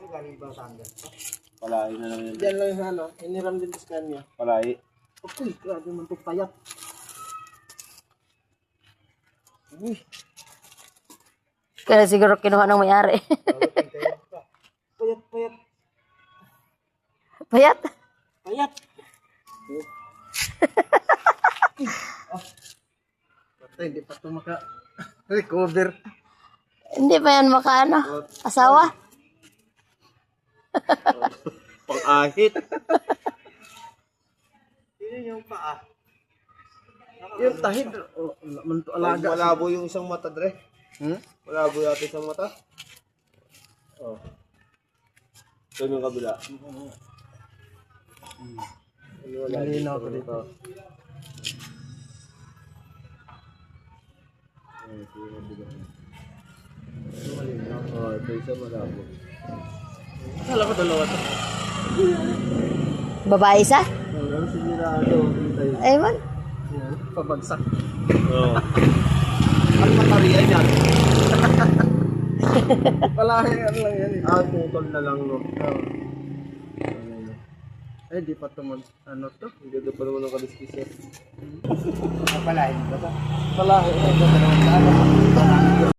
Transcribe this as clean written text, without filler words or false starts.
Palay na lang yun. Diyan lang yung ano, iniram din sa kanya. Palay. Okay, grabe man ito payat. Uy, Kaya siguro kinuha ng may-ari. payat, payat, Payat. payat. Patay, hindi pa ito maka-recover. Hindi pa yan makaano. Asawa. Pang-ahit. Yun yung paa. Yung tahid, manto alaga. Malabo yung isang mata, Dre. Malabo yata isang mata. Oh. Ito yung kabila. Malinaw ko dito. Oh, ito isang malabo. Kala ko dalawa to. Babae isa? Ano sinirado? Ewan. Pabagsak. Oo. Ang matarian yan. Palahi, ano lang yan. Ah, putol na lang, no. Eh, di pa ito ano to? Ang ganda pa naman ng kaliskis yan. Palahi, ano?